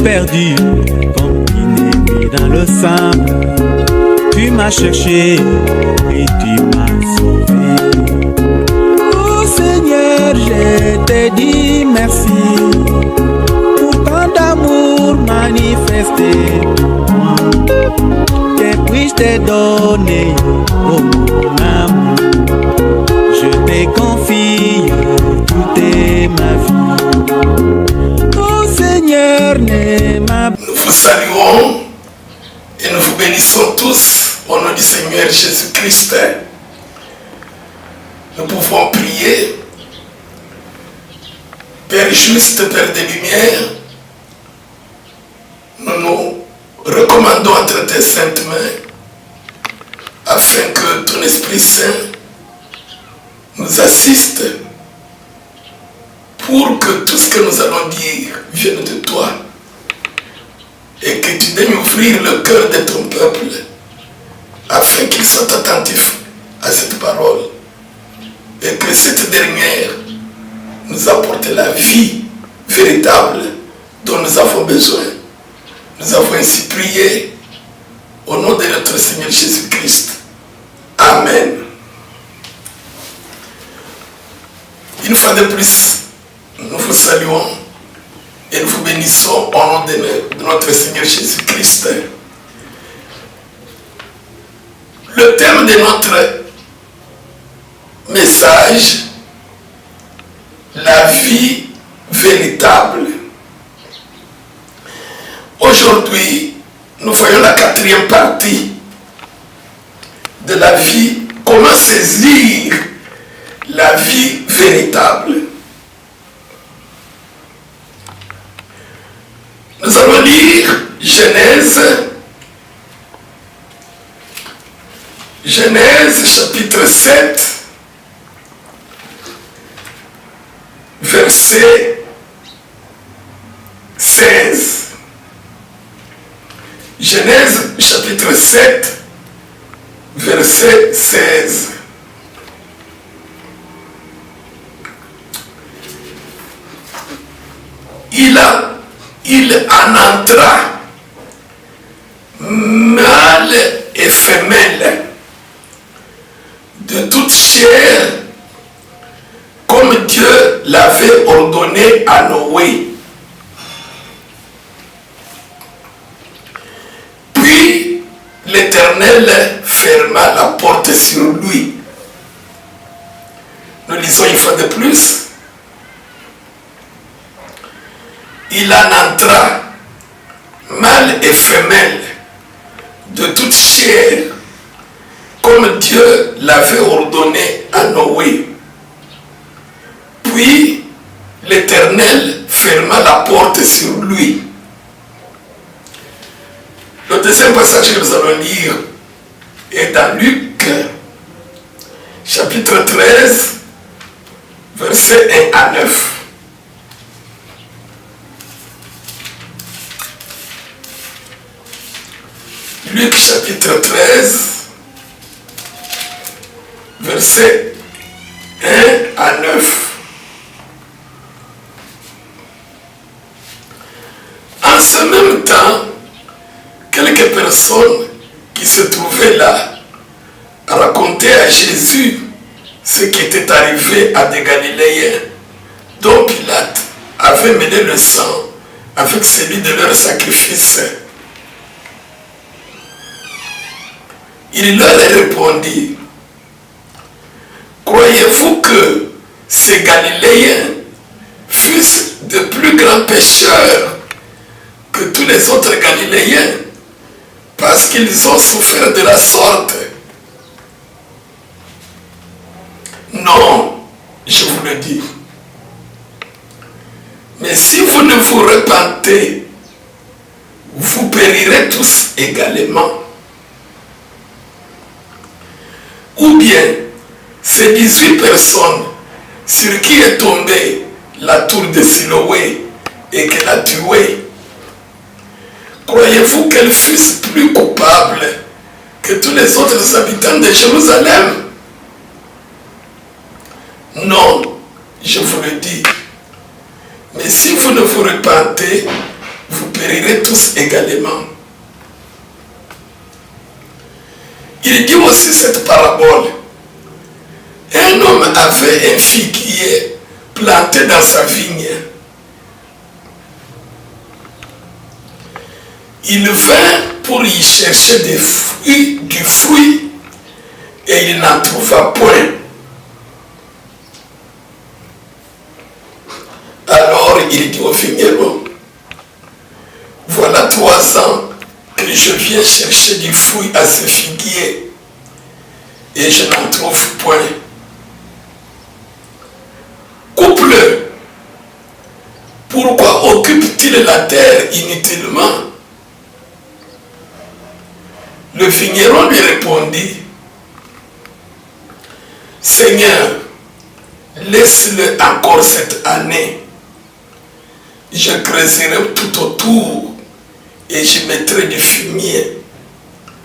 Perdu comme une ennemi dans le sable. Tu m'as cherché et tu m'as sauvé. Oh Seigneur, je te dis merci pour tant d'amour manifesté pour moi. Que puis-je te donner, oh mon amour? Je te confie toute ma vie. Nous vous saluons et nous vous bénissons tous au nom du Seigneur Jésus-Christ. Nous pouvons prier. Père juste, Père des Lumières, nous nous recommandons entre tes saintes mains afin que ton Esprit Saint nous assiste pour que tout ce que nous allons dire vienne de toi et que tu daignes ouvrir le cœur de ton peuple afin qu'il soit attentif à cette parole et que cette dernière nous apporte la vie véritable dont nous avons besoin. Nous avons ainsi prié au nom de notre Seigneur Jésus-Christ. Amen. Une fois de plus, nous vous saluons et nous vous bénissons au nom de notre Seigneur Jésus-Christ. Le thème de notre message, la vie véritable. Aujourd'hui, nous voyons la quatrième partie de la vie. Comment saisir la vie véritable? Nous allons lire Genèse chapitre 7, verset 16. Genèse chapitre 7, verset 16. Il en entra, mâle et femelle, de toute chair, comme Dieu l'avait ordonné à Noé. Puis l'Éternel ferma la porte sur lui. Nous lisons une fois de plus. Il en entra, mâle et femelle, de toute chair, comme Dieu l'avait ordonné à Noé. Puis l'Éternel ferma la porte sur lui. Le deuxième passage que nous allons lire est dans Luc, chapitre 13, versets 1 à 9. Luc chapitre 13, versets 1 à 9. En ce même temps, quelques personnes qui se trouvaient là racontaient à Jésus ce qui était arrivé à des Galiléens, dont Pilate avait mêlé le sang avec celui de leur sacrifice. Il leur répondit: croyez-vous que ces Galiléens fussent de plus grands pécheurs que tous les autres Galiléens parce qu'ils ont souffert de la sorte? Non, je vous le dis. Mais si vous ne vous repentez, vous périrez tous également. Ou bien, ces 18 personnes sur qui est tombée la tour de Siloé et qu'elle a tué, croyez-vous qu'elles fussent plus coupables que tous les autres habitants de Jérusalem? Non, je vous le dis. Mais si vous ne vous repentez, vous périrez tous également. Il dit aussi cette parabole. Un homme avait un figuier planté dans sa vigne. Il vint pour y chercher du fruit et il n'en trouva point. Alors il dit au vigneron, voilà 3 ans que je viens chercher du fruit à ce figuier et je n'en trouve point. Coupe-le. Pourquoi occupe-t-il la terre inutilement? Le vigneron lui répondit, Seigneur, laisse-le encore cette année. Je creuserai tout autour et j'y mettrai du fumier.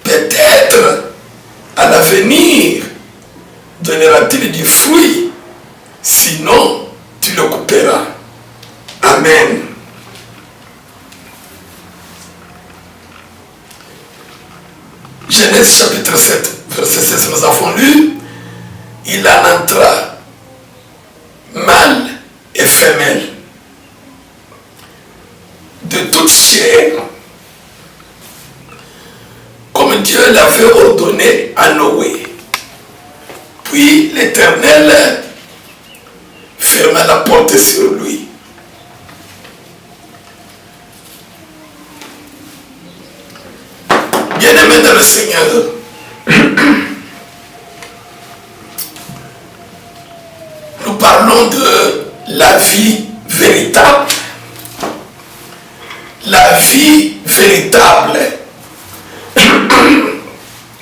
Peut-être à l'avenir donnera-t-il du fruit, sinon tu le couperas. Amen. Genèse chapitre 7, verset 16, nous avons lu, il en entra mâle et femelle, de toute chair, comme Dieu l'avait ordonné à Noé. Puis l'Éternel ferma la porte sur lui. Bien-aimés dans le Seigneur, nous parlons de la vie véritable. La vie véritable.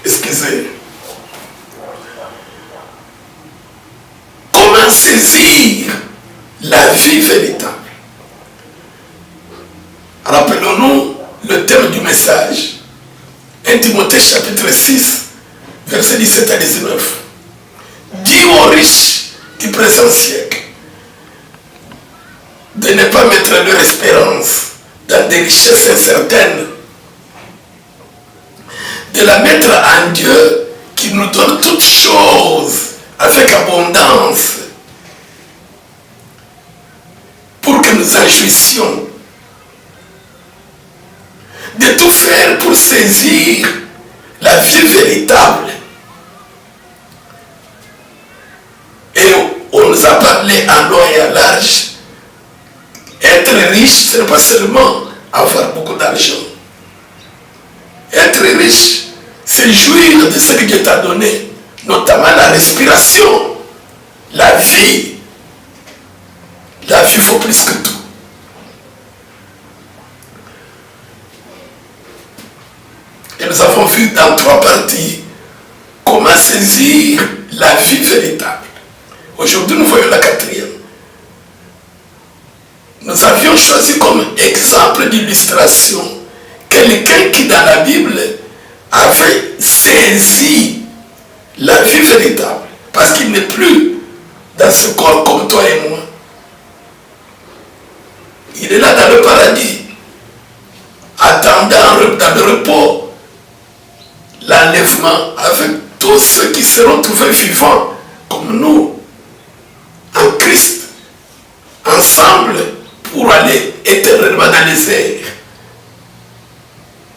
Excusez. Comment saisir la vie véritable? Rappelons-nous le thème du message. 1 Timothée chapitre 6, versets 17 à 19. Dis aux riches du présent siècle de ne pas mettre leur espérance dans des richesses incertaines, de la mettre en Dieu qui nous donne toutes choses avec abondance pour que nous en jouissions, de tout faire pour saisir la vie véritable. Et on nous a parlé en long et en large. Être riche, ce n'est pas seulement avoir beaucoup d'argent. Être riche, c'est jouir de ce que Dieu t'a donné, notamment la respiration, la vie. La vie vaut plus que tout. Et nous avons vu dans 3 parties comment saisir la vie véritable. Aujourd'hui, nous voyons la 4e. Nous avions choisi comme exemple d'illustration quelqu'un qui dans la Bible avait saisi la vie véritable. Parce qu'il n'est plus dans ce corps comme toi et moi. Il est là dans le paradis, attendant dans le repos l'enlèvement avec tous ceux qui seront trouvés vivants comme nous en Christ, ensemble pour aller éternellement dans les airs,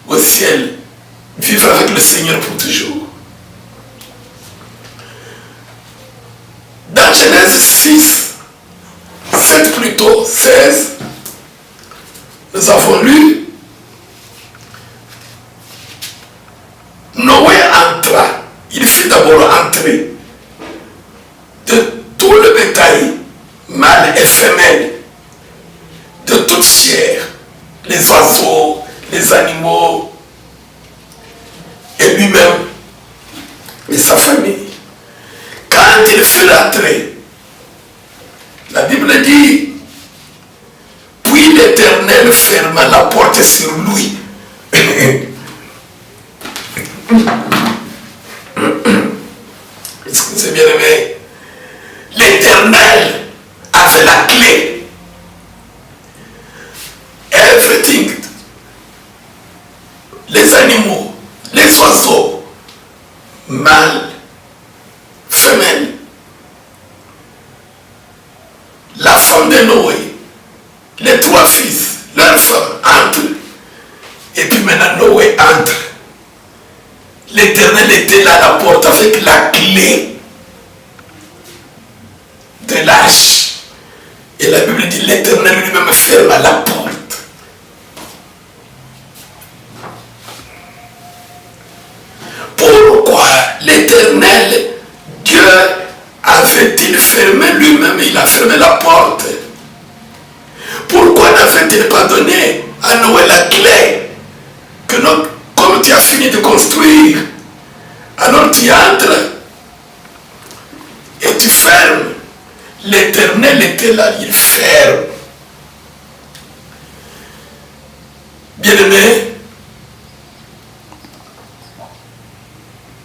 au ciel, vivre avec le Seigneur pour toujours. Dans Genèse 6, 7 plutôt, 16, nous avons lu Noé entra, il fut d'abord entré de tout le bétail, mâle et femelle, de toute chair, les oiseaux, les animaux, La Bible dit, puis l'Éternel ferma la porte sur lui. Excusez bien aimé. L'Éternel avait la clé. Everything. Les animaux, les oiseaux, mâles, femelles, la femme de Noé, les 3 fils, leurs femmes entrent. Et puis maintenant Noé entre. L'Éternel était là à la porte avec la clé de l'arche. Et la Bible dit l'Éternel lui-même ferme la porte. Pourquoi l'Éternel, Dieu, avait-il fermé lui-même, il a fermé la porte? Pourquoi n'avait-il pas donné à Noé la clé que comme tu as fini de construire, alors tu entres et tu fermes. L'Éternel était là, il ferme. Bien-aimé,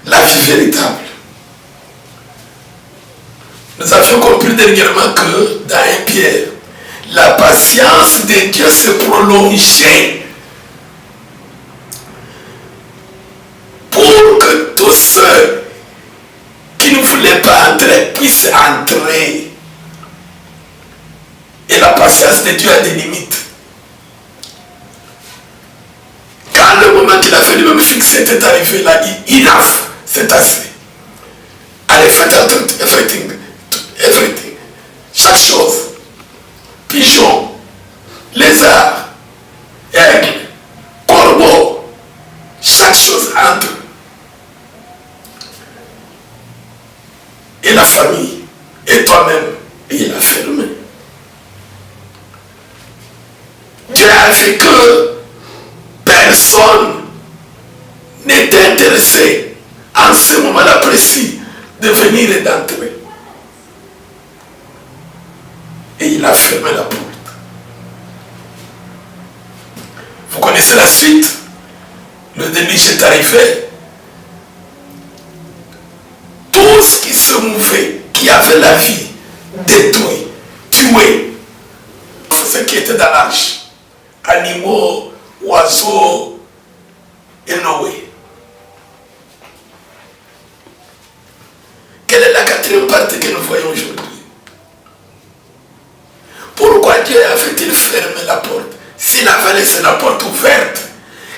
la vie véritable. Nous avions compris dernièrement que dans 1 Pierre, la patience de Dieu se prolongeait pour que tous ceux qui ne voulaient pas entrer puissent entrer. Et la patience de Dieu a des limites. Quand le moment qu'il a fait lui-même fixé était arrivé, il a dit enough, c'est assez. Allez, faites everything. Chaque chose. Pigeon, lézard, aigle, corbeau, chaque chose entre. Et la famille, et toi-même, et il a fermé. Dieu a fait que personne n'était intéressé en ce moment-là précis de venir et d'entrer. Et il a fermé la porte. Vous connaissez la suite? Le déluge est arrivé. Tout ce qui se mouvait, qui avait la vie, détruit, tué, ce qui était dans l'arche, animaux, oiseaux et Noé. Quelle est la 4e partie que nous voyons aujourd'hui? Pourquoi Dieu avait-il fermé la porte? S'il avait laissé la porte ouverte,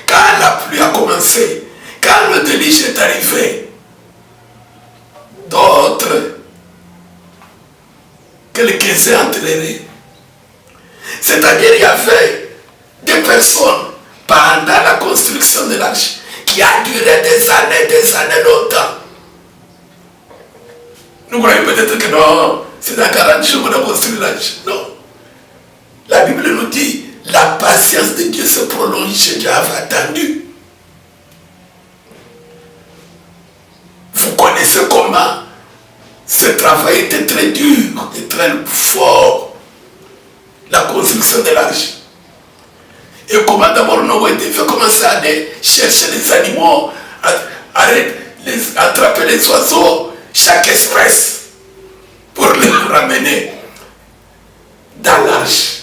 quand la pluie a commencé, quand le déluge est arrivé, d'autres, quelques-uns entreraient. C'est-à-dire il y avait des personnes pendant la construction de l'arche qui a duré des années longtemps. Nous croyons peut-être que non, c'est dans 40 jours qu'on a construit l'arche. Non. La Bible nous dit, la patience de Dieu se prolonge, Dieu avait attendu. Vous connaissez comment ce travail était très dur et très fort, la construction de l'arche. Et comment d'abord Noé devait commencer à aller chercher les animaux, à attraper les oiseaux, chaque espèce, pour les ramener dans l'arche.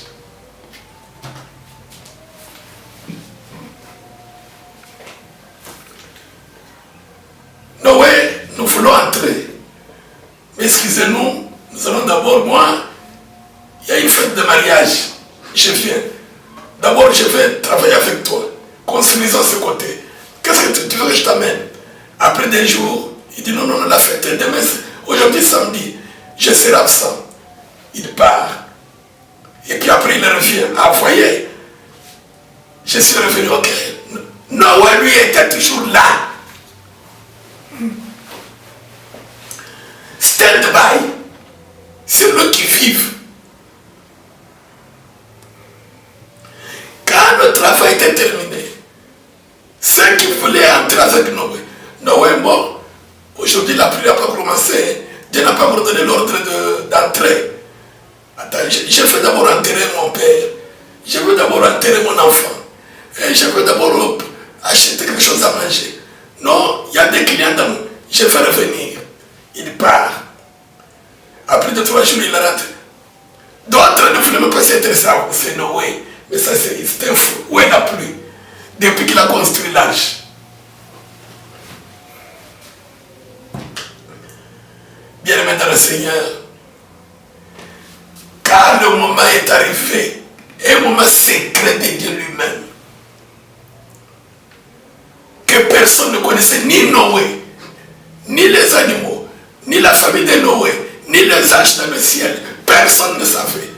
Noé, nous voulons entrer. Mais excusez-nous, nous allons d'abord, il y a une fête de mariage. Je viens. D'abord, je vais travailler avec toi. Construisons ce côté. Qu'est-ce que tu veux que je t'amène? Après des jours, il dit non, la fête est demain. Aujourd'hui, samedi, je serai absent. Il part. Et puis après, il revient. Ah, vous voyez, je suis revenu, ok. Noé, lui, était toujours là. Stand-by, c'est eux qui vivent. Quand le travail était terminé, ceux qui voulaient entrer avec Noé est mort. Aujourd'hui, la pluie n'a pas commencé. Dieu n'a pas donné l'ordre d'entrer. Je veux d'abord enterrer mon père. Je veux d'abord enterrer mon enfant. Et je veux d'abord acheter quelque chose à manger. Non, il y a des clients dans moi. Je vais revenir. Il part. Après 2-3 jours, il rentre. D'autres ne voulaient même pas s'intéresser à c'est Noé. Mais ça, c'est un fou. Où est la pluie? Depuis qu'il a construit l'arche. Bien-aimé dans le Seigneur, car le moment est arrivé, un moment secret de Dieu lui-même, que personne ne connaissait, ni Noé, ni les animaux, ni la famille de Noé, ni les anges dans le ciel. Personne ne savait.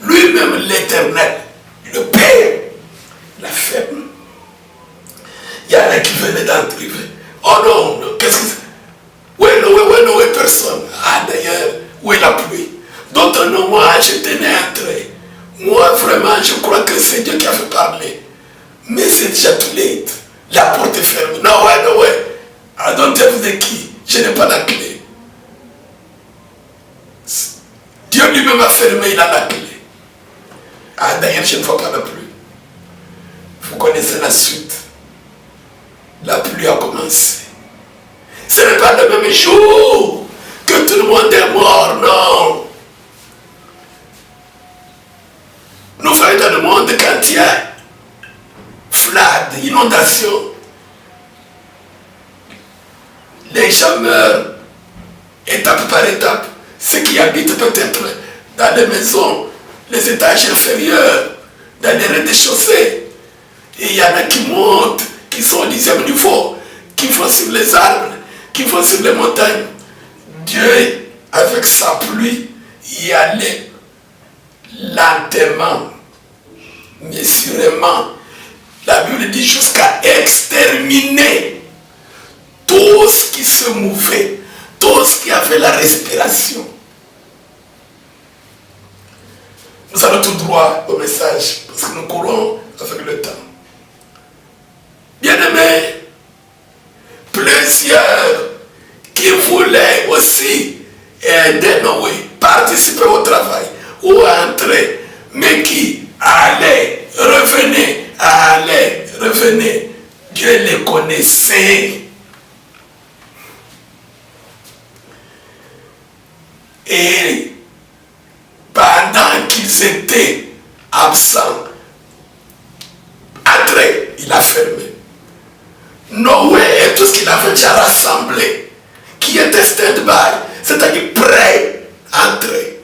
Lui-même, l'Éternel, le Père, la ferme. Il y en a qui venaient d'entrer. Oh non, qu'est-ce que c'est? Où est Noé, personne. Ah d'ailleurs, où est la pluie? D'autres non, moi je tenais à entrer. Moi vraiment, je crois que c'est Dieu qui a fait parler. Mais c'est déjà too late. La porte est fermée. Noé. I don't have the key. Je n'ai pas la clé. Dieu lui-même a fermé, il a la clé. Ah d'ailleurs, je ne vois pas la pluie. Vous connaissez la suite. La pluie a commencé. Ce n'est pas le même jour que tout le monde est mort, non. Nous voyons dans le monde quand il y a flood, inondation, les gens meurent étape par étape. Ceux qui habitent peut-être dans les maisons, les étages inférieurs, dans les rez-de-chaussée. Et il y en a qui montent, qui sont au 10e niveau, qui vont sur les arbres, qui vont sur les montagnes. Dieu, avec sa pluie, y allait lentement, mais sûrement. La Bible dit jusqu'à exterminer tout ce qui se mouvait, tout ce qui avait la respiration. Nous allons tout droit au message, parce que nous courons avec le temps. Bien-aimés, plusieurs qui voulaient aussi aider Noé, participer au travail ou entrer, mais qui allaient, revenaient, Dieu les connaissait. Et pendant qu'ils étaient absents, entré, il a fermé. Noé et tout ce qu'il avait déjà rassemblé, qui était stand-by, c'est-à-dire prêt à entrer,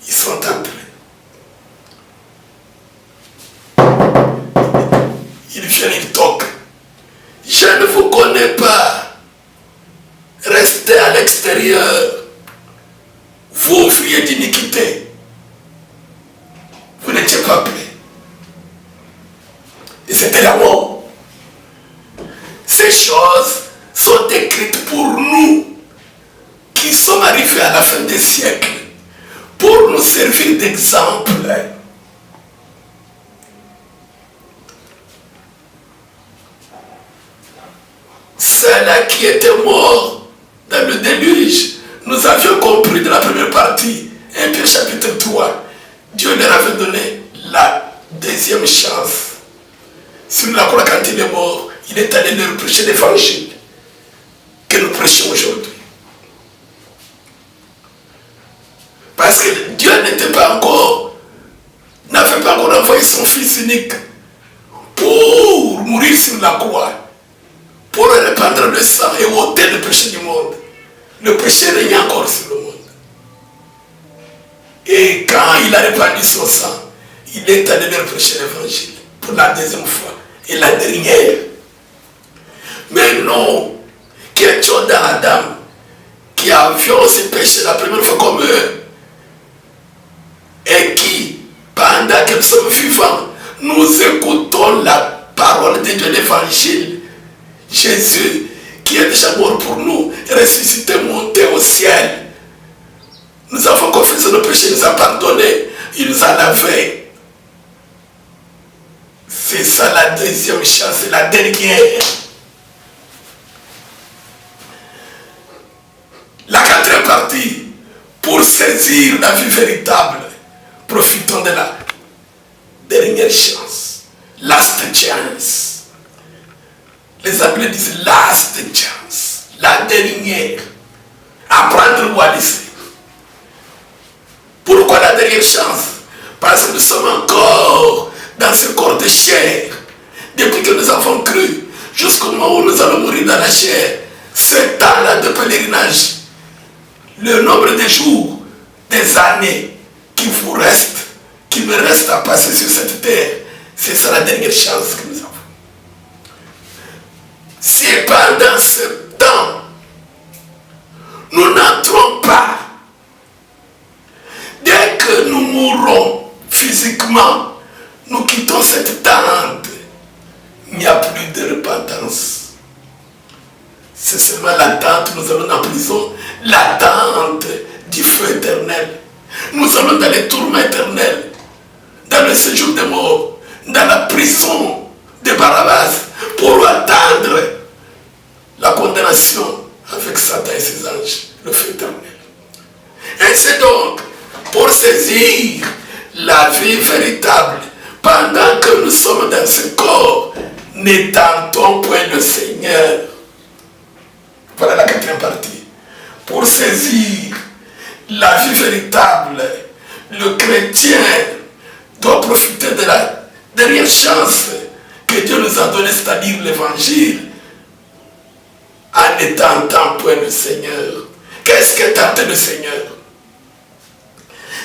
ils sont entrés. Il vient, il toque. Je ne vous connais pas. Restez à l'extérieur. Vous, fuyez d'iniquité. Vous n'étiez pas prêts. Et c'était la mort. Ces choses sont écrites pour nous qui sommes arrivés à la fin des siècles, pour nous servir d'exemple. Ceux-là qui étaient morts dans le déluge, nous avions compris de la première partie, 1 Pierre chapitre 3, Dieu leur avait donné la deuxième chance. Sur la croix, quand il est mort, il est allé leur prêcher l'évangile que nous prêchons aujourd'hui. Parce que Dieu n'avait pas encore envoyé son Fils unique pour mourir sur la croix, pour répandre le sang et ôter le péché du monde. Le péché règne encore sur le monde. Et quand il a répandu son sang, il est allé leur prêcher l'évangile pour la deuxième fois et la dernière. Mais non, qui étions dans Adam, qui avions aussi péché la première fois comme eux, et qui, pendant que nous sommes vivants, nous écoutons la parole de Dieu, l'évangile, Jésus, qui est déjà mort pour nous, ressuscité, monté au ciel. Nous avons confessé nos péchés, il nous a pardonné, il nous a lavé. C'est ça la deuxième chance, la dernière. La quatrième partie, pour saisir la vie véritable, de la dernière chance. Last chance. Les Anglais disent last chance. La dernière. Apprendre ou à laisser. Pourquoi la dernière chance? Parce que nous sommes encore dans ce corps de chair. Depuis que nous avons cru, jusqu'au moment où nous allons mourir dans la chair, ce temps-là de pèlerinage, le nombre de jours, des années qui vous restent, qui me restent à passer sur cette terre, c'est ça la dernière chance que nous avons. Si pendant ce temps, nous n'entrons pas, dès que nous mourrons physiquement, nous quittons cette tente, il n'y a plus de repentance. C'est seulement l'attente, nous allons en prison, l'attente du feu éternel. Nous allons dans les tourments éternels, dans le séjour des morts, dans la prison de Barabbas, pour attendre la condamnation avec Satan et ses anges, le feu éternel. Et c'est donc pour saisir la vie véritable, pendant que nous sommes dans ce corps, n'étendons point le Seigneur. Voilà la quatrième partie. Pour saisir la vie véritable, le chrétien doit profiter de la dernière chance que Dieu nous a donnée, c'est-à-dire l'évangile, en n'étendant point le Seigneur. Qu'est-ce que tente le Seigneur?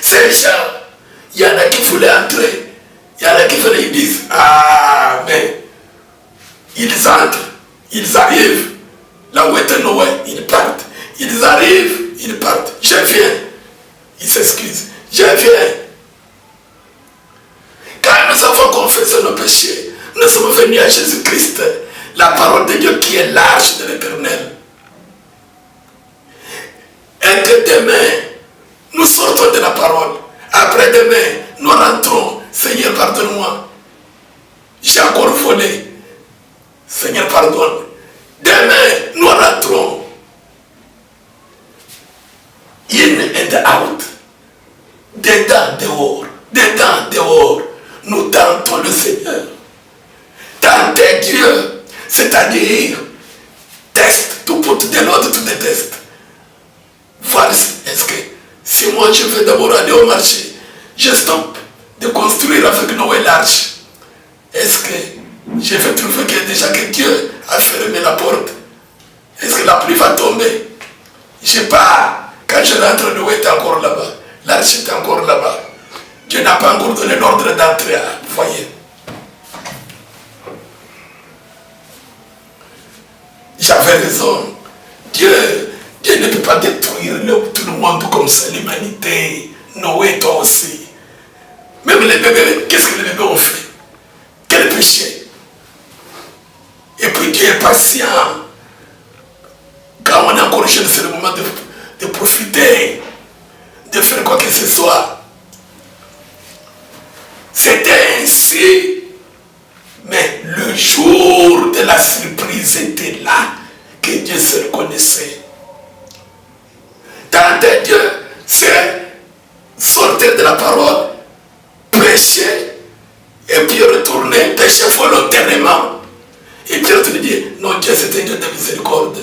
Ces gens, il y en a qui voulaient entrer, il y en a qui venaient, ils disent, ah, mais ils entrent, ils arrivent, là où était Noé, ils partent. Ils arrivent, ils partent. Je viens. Ils s'excusent. Je viens. Quand nous avons confessé nos péchés, nous sommes venus à Jésus-Christ, la parole de Dieu qui est l'arche de l'Éternel. Et que demain, nous sortons de la parole. Après-demain, nous rentrons. Seigneur, pardonne-moi. J'ai encore volé. Seigneur, pardonne. Demain, nous rentrons. In and out. Dedans, dehors. Dedans, dehors. Nous tentons le Seigneur. Tenter Dieu, c'est-à-dire test, tout put de l'autre, tout déteste. Voir est-ce que si moi je vais d'abord aller au marché, je stoppe de construire avec Noé l'arche. Est-ce que je vais trouver que déjà que Dieu a fermé la porte? Est-ce que la pluie va tomber? Je sais pas. Quand je rentre, Noé est encore là-bas. L'arche est encore là-bas. Dieu n'a pas encore donné l'ordre d'entrer à foyer. J'avais raison. Dieu ne peut pas détruire tout le monde comme ça, l'humanité. Noé, toi aussi. Même les bébés, qu'est-ce que les bébés ont fait? Quel péché? Et puis Dieu est patient. Quand on est encore jeune, c'est le moment de profiter, de faire quoi que ce soit. C'était ainsi, mais le jour de la surprise était là, que Dieu se reconnaissait. Tenter Dieu, c'est sortir de la parole, prêcher, et puis retourner, pécher volontairement. Et puis te dire, non, Dieu c'est un Dieu de miséricorde.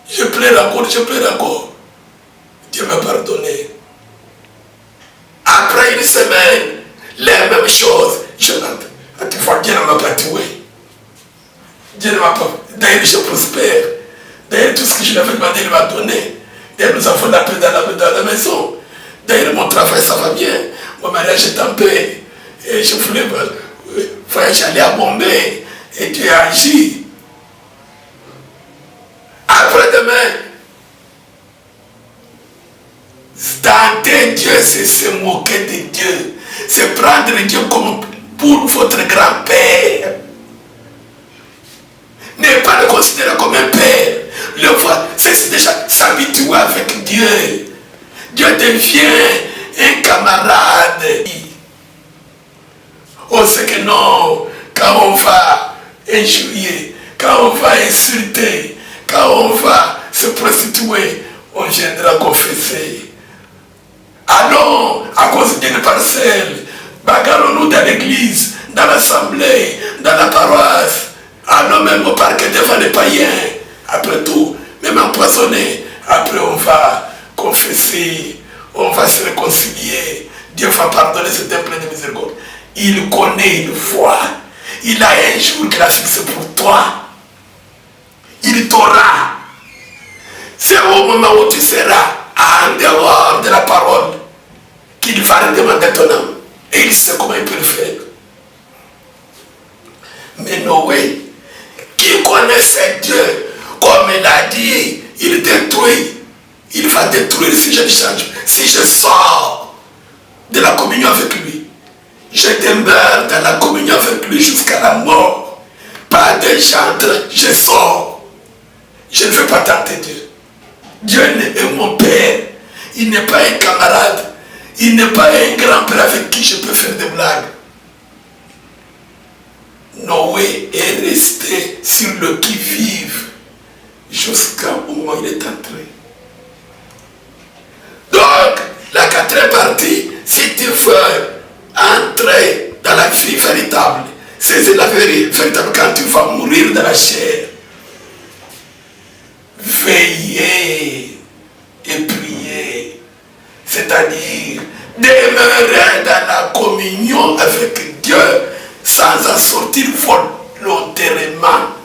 Je pleure encore, je pleure encore. Dieu m'a pardonné. Après une semaine, les mêmes choses. Je rentre. Tu vois, Dieu ne m'a pas tué. Dieu ne m'a pas. D'ailleurs, je prospère. D'ailleurs, tout ce que je lui avais demandé, il m'a donné. D'ailleurs, nous avons la paix dans la maison. D'ailleurs, mon travail, ça va bien. Mon mariage est en paix. Et je voulais voyager, aller à Bombay. Et Dieu a agi. Après-demain, tenter Dieu, c'est se moquer de Dieu. C'est prendre Dieu comme pour votre grand-père. Ne pas le considérer comme un père. Le voir, c'est déjà s'habituer avec Dieu. Dieu devient un camarade. On sait que non, quand on va injurier, quand on va insulter, quand on va se prostituer, on viendra confesser. Allons à cause d'une parcelle. Bagarrons-nous dans l'église, dans l'assemblée, dans la paroisse. Allons même au parc devant les païens. Après tout, même empoisonné, après on va confesser, on va se réconcilier. Dieu va pardonner, c'est un plein de miséricorde. Il connaît, il voit. Il a un jour qu'il a fixé pour toi. Il t'aura. C'est au moment où tu seras en dehors de la parole qu'il va redemander ton âme. Et il sait comment il peut le faire. Mais Noé, qui connaissait Dieu, comme il a dit, il détruit. Il va détruire si je change. Si je sors de la communion avec lui, je demeure dans la communion avec lui jusqu'à la mort. Pas de gendre, je sors. Je ne veux pas tenter Dieu. Dieu est mon Père. Il n'est pas un camarade. Il n'est pas un grand-père avec qui je peux faire des blagues. Noé est resté sur le qui-vive jusqu'au moment où il est entré. Donc, la quatrième partie, si tu veux entrer dans la vie véritable, c'est la vie véritable quand tu vas mourir dans la chair. Veillez et priez, c'est-à-dire demeurer dans la communion avec Dieu sans en sortir volontairement.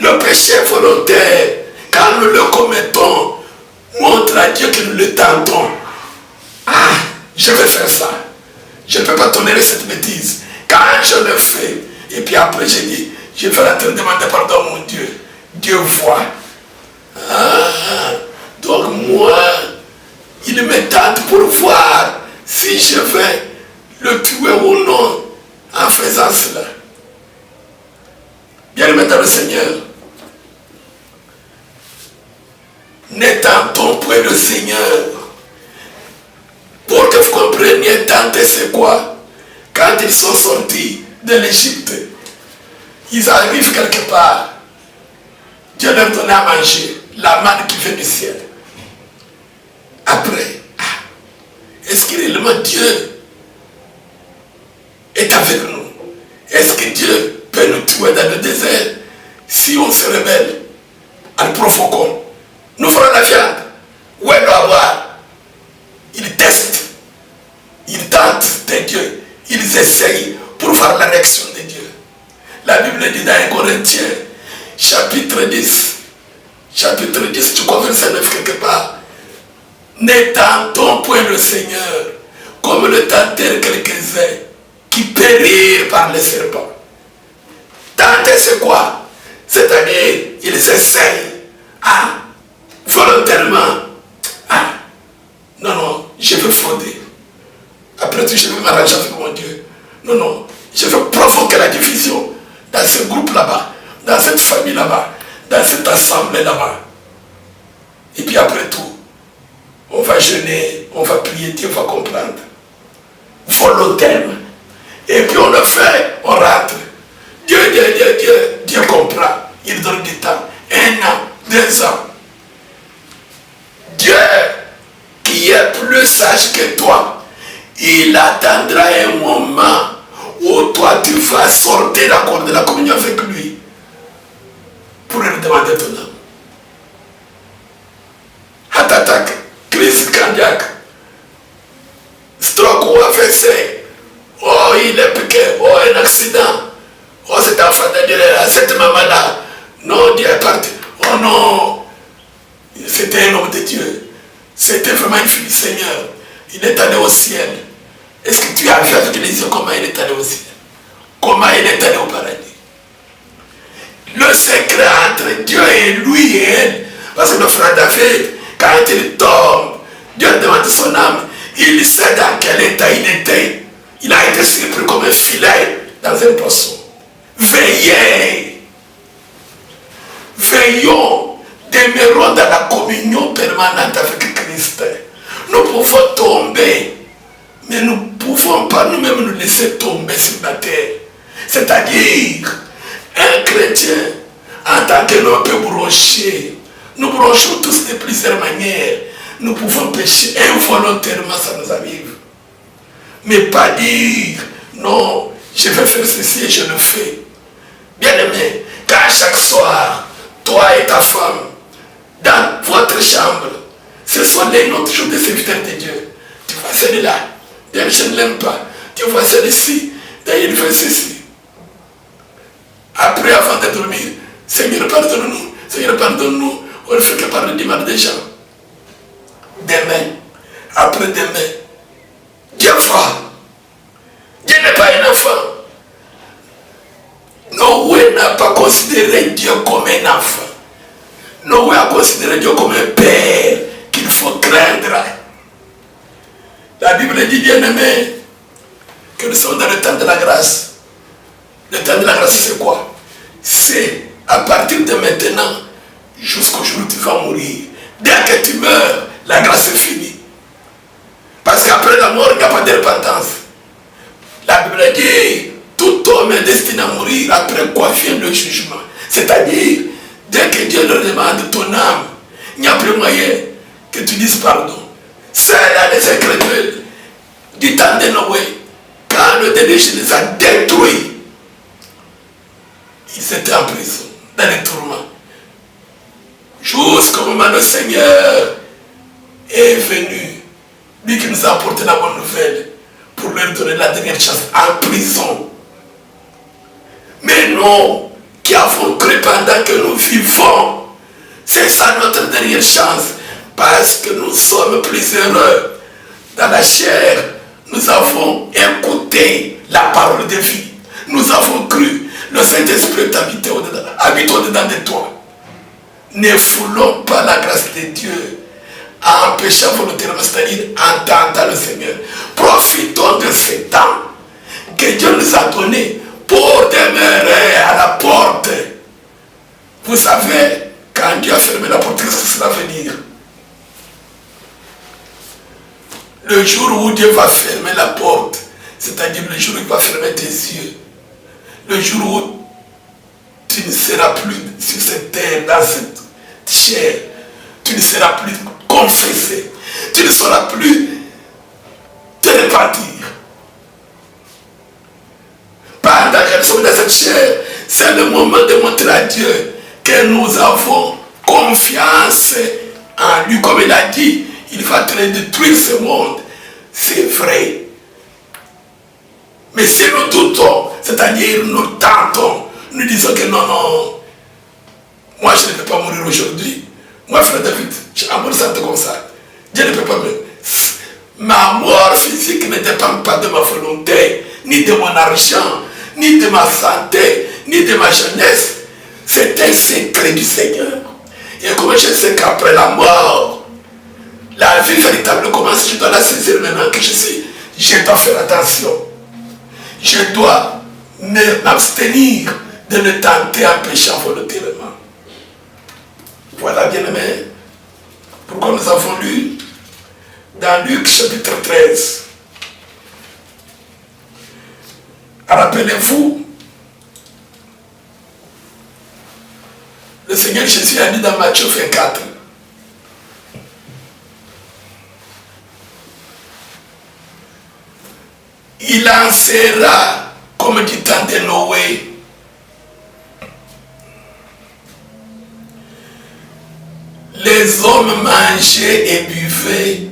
Le péché volontaire, quand nous le commettons, montre à Dieu que nous le tentons. Ah, je vais faire ça. Je ne peux pas tolérer cette bêtise. Quand je le fais, et puis après je dis, je vais rentrer demander pardon à mon Dieu. Dieu voit. Ah, donc moi, il me tente pour voir si je vais le tuer ou non en faisant cela. Bien-aimés dans le Seigneur, ne tentons point le Seigneur. Pour que vous compreniez, tenter c'est quoi? Quand ils sont sortis de l'Égypte, ils arrivent quelque part. Dieu leur donnait à manger la manne qui vient du ciel. Après, est-ce que réellement Dieu est avec nous? Est-ce que Dieu peut nous tuer dans le désert si on se rebelle en le provoquant? Nous ferons la viande. Où elle doit avoir? Ils testent, ils tentent de Dieu, ils essayent pour voir la réaction de Dieu. La Bible dit dans 1 Corinthiens, chapitre 10, tu vois verset 9 quelque part. Ne tentons point le Seigneur comme le tentèrent quelques-uns qui périrent par les serpents. Tenter c'est quoi? C'est-à-dire, ils essayent volontairement. Non, je veux frauder. Après tout, je veux m'arranger avec mon Dieu. Non, je veux provoquer la division dans ce groupe là-bas, dans cette famille là-bas, dans cette assemblée là-bas. Et puis après tout, on va jeûner, on va prier, Dieu va comprendre. Volontairement. Et puis on le fait, on rentre. Dieu comprend. Il donne du temps. 1 an, 2 ans. Dieu, qui est plus sage que toi, il attendra un moment où toi tu vas sortir de la communion avec lui pour lui demander ton âme. Heart attack, crise cardiaque, stroke ou AVC, oh il est piqué, oh un accident, oh cet enfant de là, cette maman là, non Dieu est parti, oh non, c'était un homme de Dieu, c'était vraiment un fils du Seigneur, il est allé au ciel. Est-ce que tu as vu avec les yeux comment il est allé au ciel? Comment il est allé au paradis? Le secret entre Dieu et lui et elle, parce que le frère David, quand il tombe, Dieu demande son âme, il sait dans quel état il était. Il a été surpris comme un filet dans un poisson. Veillez, veillons, demeurons dans la communion permanente avec Christ. Nous pouvons tomber, mais nous ne pouvons pas nous-mêmes nous laisser tomber sur la terre. C'est-à-dire, un chrétien, en tant que l'on peut broncher, nous bronchons tous de plusieurs manières. nous pouvons pécher involontairement, ça nous arrive. Mais pas dire, non, je vais faire ceci et je le fais. Bien aimé, quand chaque soir, toi et ta femme, dans votre chambre, ce sont les autres jours de serviteurs de Dieu. Tu vois celle-là, bien je ne l'aime pas. Tu vois celle-ci, d'ailleurs il fait ceci. Après, avant de dormir, Seigneur, pardonne-nous, Seigneur, pardonne-nous. On ne fait que parler du mal des gens. Demain, après-demain, Dieu va. Dieu n'est pas un enfant. Noé n'a pas considéré Dieu comme un enfant. Noé a considéré Dieu comme un père qu'il faut craindre. La Bible dit, bien aimé, que nous sommes dans le temps de la grâce. Le temps de la grâce, c'est quoi? C'est à partir de maintenant jusqu'au jour où tu vas mourir. Dès que tu meurs, la grâce est finie. Parce qu'après la mort, il n'y a pas de repentance. La Bible dit, tout homme est destiné à mourir, après quoi vient le jugement. C'est-à-dire, dès que Dieu leur demande ton âme, il n'y a plus moyen que tu dises pardon. C'est là les Écritures du temps de Noé, quand le déluge les a détruits. Ils étaient en prison, dans les tourments. Jusqu'au moment où le Seigneur est venu, lui qui nous a apporté la bonne nouvelle, pour leur donner la dernière chance en prison. Mais nous, qui avons cru pendant que nous vivons, c'est ça notre dernière chance, parce que nous sommes plus heureux. Dans la chair, nous avons écouté la parole de vie. Nous avons cru. Le Saint-Esprit est habité au-dedans de toi. Ne foulons pas la grâce de Dieu en péchant volontairement, c'est-à-dire en tentant le Seigneur. Profitons de ce temps que Dieu nous a donné pour demeurer à la porte. Vous savez, quand Dieu a fermé la porte, qu'est-ce que cela veut dire? Le jour où Dieu va fermer la porte, c'est-à-dire le jour où il va fermer tes yeux, le jour où tu ne seras plus sur cette terre, dans cette chair, tu ne seras plus confessé, tu ne sauras plus te repentir. Pendant que nous sommes dans cette chair, c'est le moment de montrer à Dieu que nous avons confiance en lui. Comme il a dit, il va te détruire ce monde. C'est vrai. Mais si nous doutons, c'est-à-dire nous tentons, nous disons que non, non, moi je ne peux pas mourir aujourd'hui. Moi, frère David, j'ai un bon santé comme ça. Dieu ne peut pas me... Ma mort physique ne dépend pas de ma volonté, ni de mon argent, ni de ma santé, ni de ma jeunesse. C'est un secret du Seigneur. Et comme je sais qu'après la mort, la vie véritable commence, je dois la saisir maintenant que je dois faire attention. Je dois m'abstenir de ne tenter en péchant volontairement. Voilà, bien aimé, pourquoi nous avons lu dans Luc chapitre 13. Rappelez-vous, le Seigneur Jésus a dit dans Matthieu 24, il en sera comme du temps de Noé. Les hommes mangeaient et buvaient,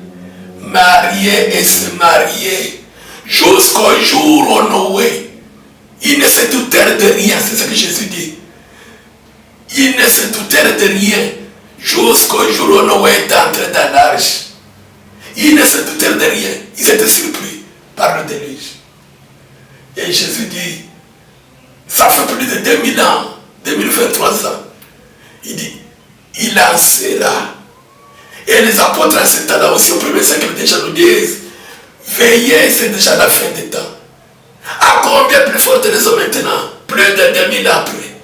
mariaient et se mariaient, jusqu'au jour où Noé, ils ne se doutèrent de rien, c'est ce que Jésus dit. Ils ne se doutèrent de rien, jusqu'au jour où Noé est entré dans l'arche. Ils ne se doutèrent de rien, ils étaient surpris par le déluge. Et Jésus dit, ça fait plus de 2000 ans, 2023 ans. Il dit, il en sera. Et les apôtres à ce temps-là aussi, au premier siècle déjà nous disent, veillez, c'est déjà la fin des temps. À combien plus forte raison maintenant? Plus de 2000 ans après.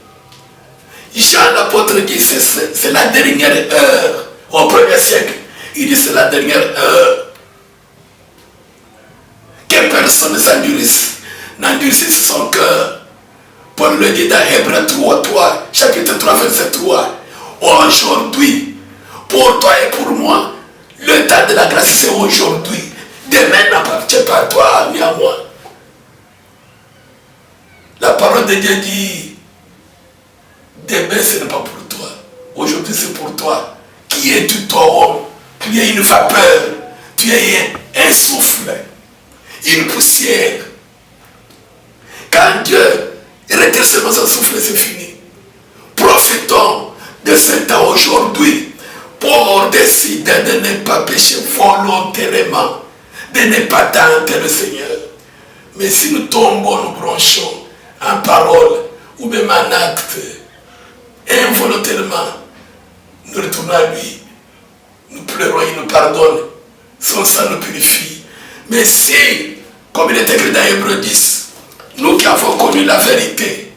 Jean l'apôtre dit, c'est la dernière heure. Au premier siècle, il dit, c'est la dernière heure. Que personne n'endurcisse son cœur. Paul le dit dans Hébreux 3, chapitre 3, verset 3. Aujourd'hui, pour toi et pour moi, Le temps de la grâce, c'est aujourd'hui. Demain n'appartient pas à toi ni à moi. La parole de Dieu dit, demain ce n'est pas pour toi. Aujourd'hui c'est pour toi. Qui es-tu toi, homme? Tu es une vapeur. Tu es un souffle. Une poussière. Quand Dieu retire seulement son souffle, c'est fini. Profitons de ce temps aujourd'hui pour décider de ne pas pécher volontairement, de ne pas tenter le Seigneur. Mais si nous tombons, nous branchons en parole ou même en acte, involontairement, nous retournons à lui. Nous pleurons, il nous pardonne. Son sang nous purifie. Mais si, comme il est écrit dans Hébreux 10, nous qui avons connu la vérité,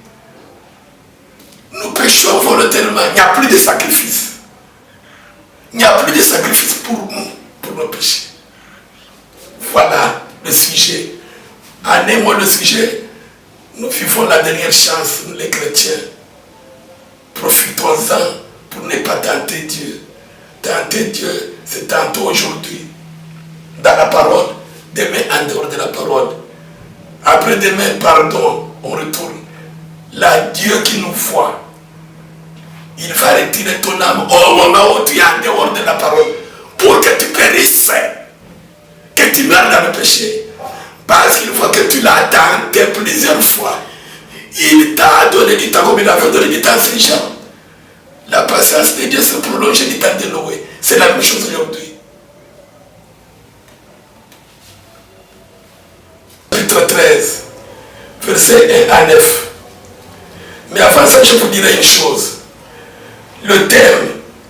nous péchons volontairement, il n'y a plus de sacrifice. Il n'y a plus de sacrifice pour nous, pour nos péchés. Voilà le sujet. En un mot, le sujet, nous vivons la dernière chance, nous les chrétiens. Profitons-en pour ne pas tenter Dieu. Tenter Dieu, c'est tantôt aujourd'hui, dans la parole, demain en dehors de la parole. Après demain, pardon, on retourne. Là, Dieu qui nous voit, il va retirer ton âme au moment où tu es en dehors de la parole, pour que tu périsses, que tu meurs dans le péché. Parce qu'il faut que tu l'as tenté plusieurs fois. Il t'a donné du temps comme il avait donné du temps à ces gens. La patience de Dieu se prolonge du temps de Noé. C'est la même chose aujourd'hui. Chapitre 13, verset 1 à 9. Mais avant ça, je vous dirai une chose. Le thème,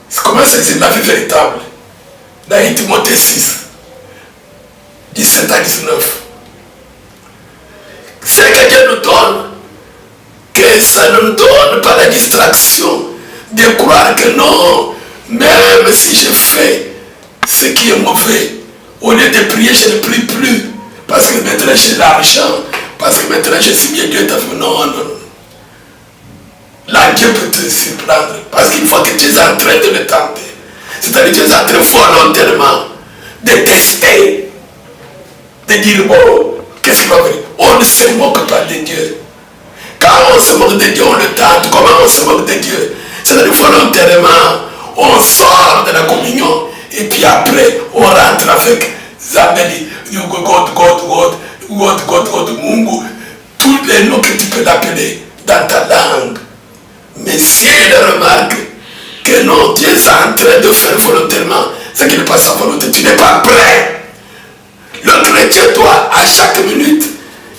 c'est comment saisir la vie véritable. Dans Timothée 6, 17 à 19. C'est que Dieu nous donne, que ça ne nous donne pas la distraction de croire que non, même si je fais ce qui est mauvais, au lieu de prier, je ne prie plus. Parce que maintenant j'ai l'argent, parce que maintenant je suis bien, Dieu t'a fait. Non, non, non. Là, Dieu peut te surprendre. Parce qu'il faut que tu es en train de le tenter. C'est-à-dire que tu es en train volontairement de tester, de dire, oh, qu'est-ce qui va venir? On ne se moque pas de Dieu. Quand on se moque de Dieu, on le tente. Comment on se moque de Dieu? C'est-à-dire volontairement, on sort de la communion et puis après, on rentre avec Zambeli, God, Mungu, tous les noms que tu peux l'appeler dans ta langue. Mais si il remarque que non, tu es en train de faire volontairement ce qui n'est pas sa volonté, tu n'es pas prêt. Le chrétien doit à chaque minute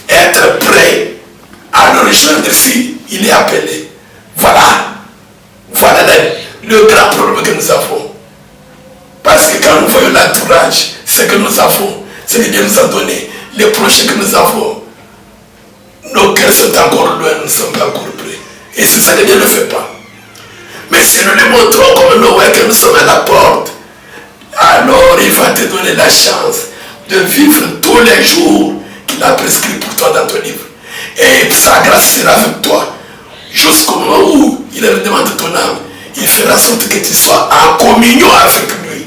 être prêt à le rejoindre si il est appelé. Voilà le grand problème que nous avons. Parce que quand nous voyons l'entourage, ce que nous avons, ce que Dieu nous a donné, les projets que nous avons, nos cœurs sont encore loin, nous ne sommes pas encore prêts. Et c'est ça que Dieu ne fait pas. Mais si nous lui montrons comme Noé que nous sommes à la porte, alors il va te donner la chance de vivre tous les jours qu'il a prescrit pour toi dans ton livre. Et sa grâce sera avec toi. Jusqu'au moment où il demande ton âme, il fera en sorte que tu sois en communion avec lui.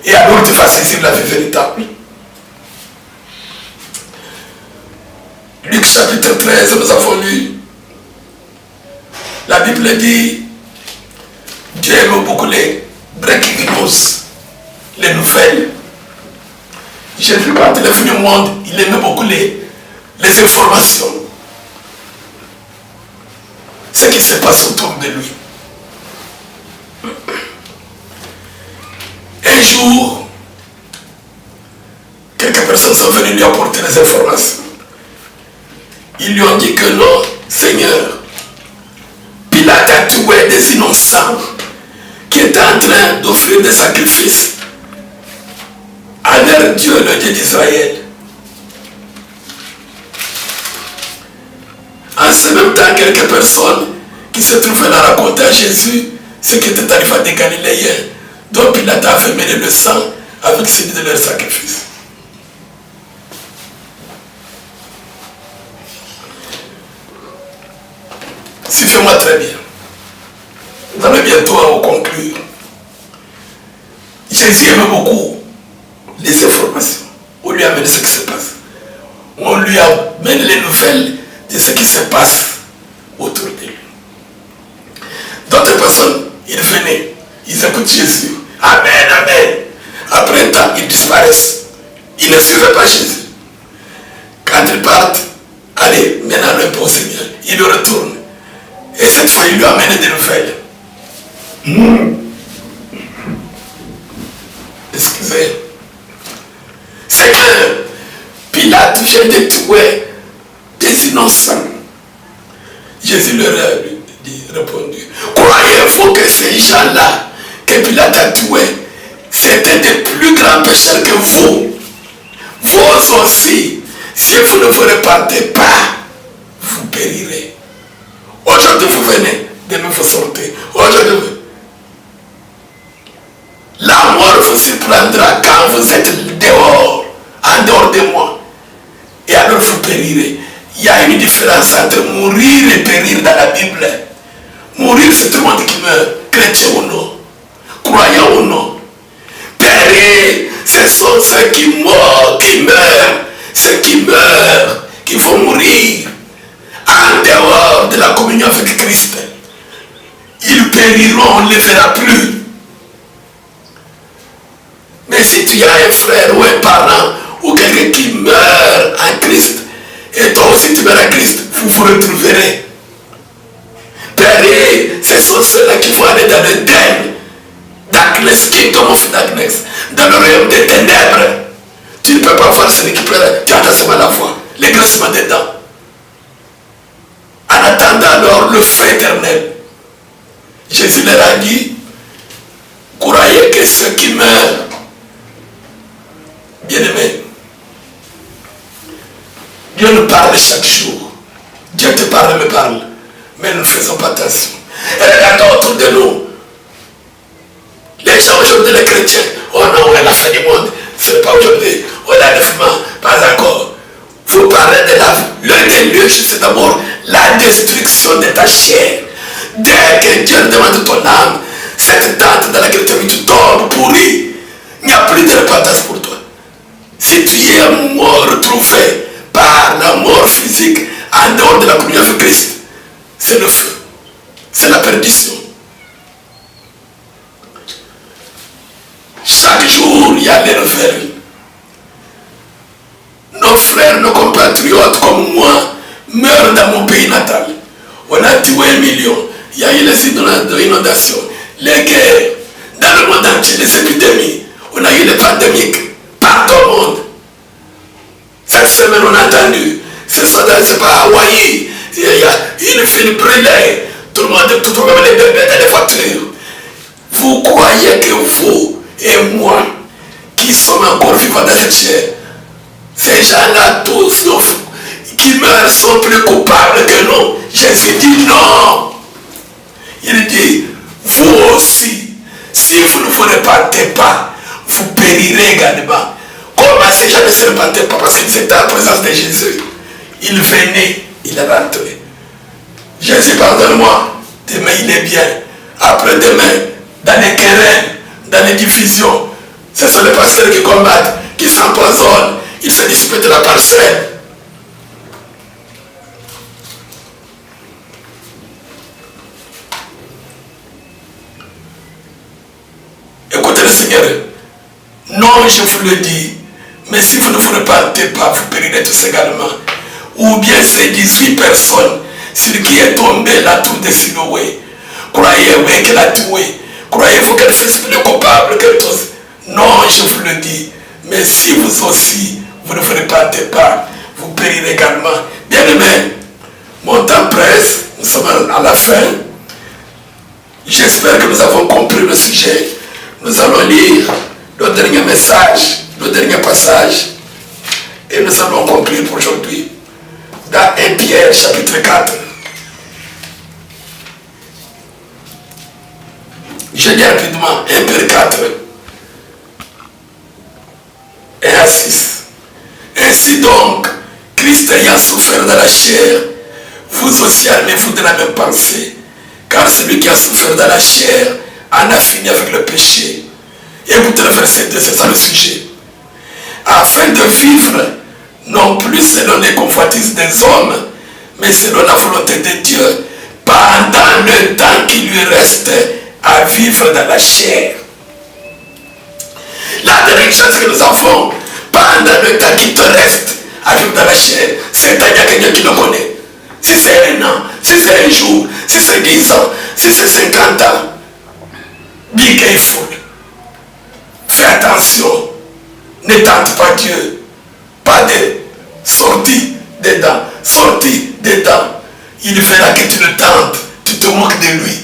Et alors tu vas saisir la vie véritable. Luc chapitre 13, nous avons lu. La Bible dit, Dieu aime beaucoup les breaking news, les nouvelles. Jésus, quand il est venu au monde, il aimait beaucoup les informations. Ce qui se passe autour de lui. Un jour, quelques personnes sont venues lui apporter les informations. Ils lui ont dit que non, Seigneur, Pilate a tué des innocents qui étaient en train d'offrir des sacrifices à leur Dieu, le Dieu d'Israël. En ce même temps, quelques personnes qui se trouvaient là raconter à Jésus ce qui était arrivé à des Galiléens, dont Pilate avait mêlé le sang avec celui de leur sacrifice. Suivez-moi très bien. Nous allons bientôt conclure. Je Jésus aimait beaucoup les informations. On lui amène ce qui se passe. On lui amène les nouvelles de ce qui se passe autour de lui. D'autres personnes, ils venaient, ils écoutent Jésus. Amen, amen. Après un temps, ils disparaissent. Ils ne suivent pas Jésus. Quand ils partent, allez, maintenant le bon Seigneur, ils retournent. Et cette fois, il lui amène des nouvelles. Excusez. C'est que Pilate vient de tuer des innocents. Jésus leur a répondu, croyez-vous que ces gens-là que Pilate a tués, c'était des plus grands pécheurs que vous? Vous aussi, si vous ne vous repartez pas, vous périrez. Aujourd'hui, vous venez, demain vous sortez. Aujourd'hui, la mort vous surprendra quand vous êtes dehors, en dehors de moi. Et alors vous périrez. Il y a une différence entre mourir et périr dans la Bible. Mourir, c'est tout le monde qui meurt, chrétien ou non, croyant ou non. Périr, ce sont ceux qui meurent, ceux qui meurent, qui vont mourir en dehors de la communion avec Christ. Ils périront, on ne les verra plus. Mais si tu as un frère ou un parent ou quelqu'un qui meurt en Christ, et toi aussi tu meurs en Christ, vous vous retrouverez. Périr, ce sont ceux-là qui vont aller dans le thème, darkness, kingdom of darkness, dans le royaume des ténèbres. Tu ne peux pas voir celui qui pleure, tu entends seulement la voix, les grincements des dents. En attendant alors le feu éternel, Jésus leur a dit, croyez que ceux qui meurent, bien-aimé, Dieu nous parle chaque jour. Dieu te parle, me parle. Mais nous ne faisons pas attention. Et regardons autour de nous. Les gens aujourd'hui, les chrétiens, oh non, on est la fin du monde. Ce n'est pas aujourd'hui. On a l'enlèvement, pas encore. Vous parlez de l'un des lieux, c'est d'abord la destruction de ta chair. Dès que Dieu demande ton âme, cette tente dans laquelle tu tombes pourrie, il n'y a plus de repentance pour toi. Si tu es mort retrouvé par la mort physique en dehors de la communion avec Christ, c'est le feu, c'est la perdition. Chaque jour, il y a des nouvelles. Nos frères, nos compatriotes comme moi meurent dans mon pays natal. On a tué 1 million. Il y a eu les inondations, les guerres, dans le monde entier, les épidémies. On a eu les pandémies partout au monde. Cette semaine, on a entendu, c'est pas à Hawaï, il y a une file brûlée, tout le monde, tout le monde, les bébés dans les voitures. Vous croyez que vous et moi, qui sommes encore vivants dans cette chair, ces gens-là, tous qui meurent, sont plus coupables que nous? Jésus dit non. Il dit, vous aussi, si vous ne vous repentez pas, vous périrez également. Comment ces gens ne se repentaient pas? Parce qu'ils étaient en présence de Jésus. Il venait, il est rentré. Jésus, pardonne-moi. Demain, il est bien. Après-demain, dans les querelles, dans les divisions, ce sont les pasteurs qui combattent, qui s'empoisonnent. Ils se disputent la parcelle. Écoutez le Seigneur. Non, je vous le dis. Mais si vous ne vous repentez pas, vous périrez tous également. Ou bien ces 18 personnes sur qui est tombée la tour de Siloé. Croyez-vous qu'elle a tué? Croyez-vous qu'elle fait plus coupable que tous? Non, je vous le dis. Mais si vous aussi, vous ne vous repentez pas, vous périrez également. Bien aimé, mon temps presse, nous sommes à la fin. J'espère que nous avons compris le sujet. Nous allons lire le dernier message, le dernier passage, et nous allons conclure pour aujourd'hui dans 1 Pierre chapitre 4. Je dis rapidement 1 Pierre 4 et à 6. Ainsi donc, Christ ayant souffert dans la chair, vous aussi armez-vous de la même pensée, car celui qui a souffert dans la chair en a fini avec le péché, Écoutez le verset 2, c'est ça le sujet. Afin de vivre, non plus selon les convoitises des hommes, mais selon la volonté de Dieu, pendant le temps qui lui reste à vivre dans la chair. La dernière chose que nous avons, pendant le temps qui te reste à vivre dans la chair, c'est-à-dire quelqu'un qui le connaît. Si c'est 1 an, si c'est 1 jour, si c'est 10 ans, si c'est 50 ans, be careful. Fais attention. Ne tente pas Dieu. Pas de sortie dedans. Sortie dedans. Il verra que tu le tentes. Tu te moques de lui.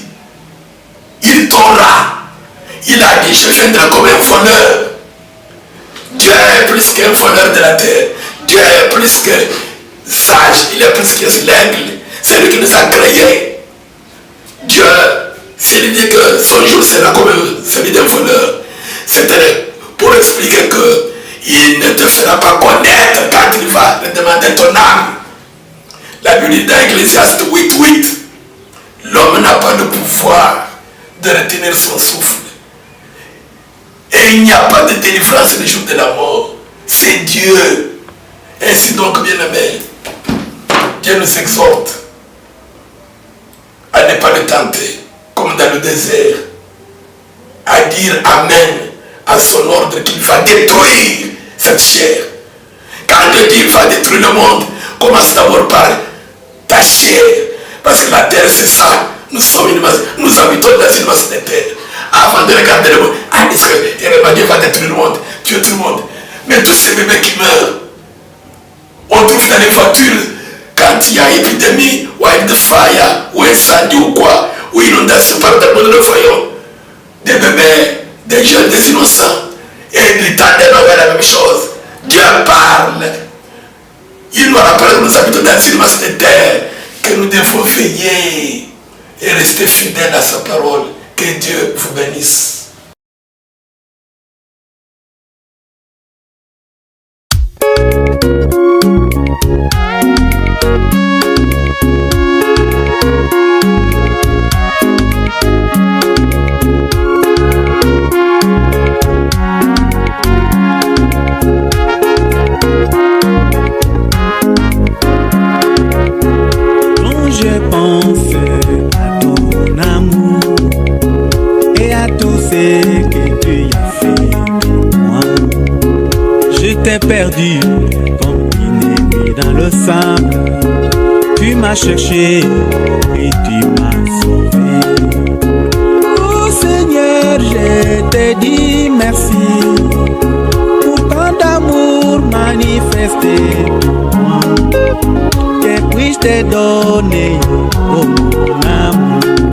Il t'aura. Il a dit, je viendrai comme un voleur. Dieu est plus qu'un voleur de la terre. Dieu est plus que sage. Il est plus que l'aigle. C'est lui qui nous a créés. Dieu, s'il dit que son jour sera comme celui d'un voleur, c'était pour expliquer qu'il ne te fera pas connaître quand il va te demander ton âme. La Bible dit dans Ecclésiaste 8:8, l'homme n'a pas le pouvoir de retenir son souffle. Et il n'y a pas de délivrance le jour de la mort. C'est Dieu. Ainsi donc, bien-aimés, Dieu nous exhorte à ne pas le tenter, comme dans le désert, à dire Amen à son ordre qu'il va détruire cette chair. Quand Dieu dit qu'il va détruire le monde, commence d'abord par ta chair. Parce que la terre, c'est ça. Nous habitons dans une masse de terre. Avant de regarder le monde, est-ce que Dieu va détruire le monde, tuer tout le monde? Mais tous ces bébés qui meurent, on trouve dans les voitures, quand il y a épidémie, ou wildfire, ou incendie ou quoi, ou inondation, par exemple, nous le voyons. Des bébés, des jeunes, des innocents. Et l'État de la même chose. Dieu parle. Il nous rappelle que nous habitons dans une masse de terre, que nous devons veiller et rester fidèles à sa parole. Que Dieu vous bénisse. Perdu comme inédit dans le sable. Tu m'as cherché et tu m'as sauvé. Oh Seigneur, je te dis merci pour tant d'amour manifesté pour moi. Que puis-je te donner, oh mon amour?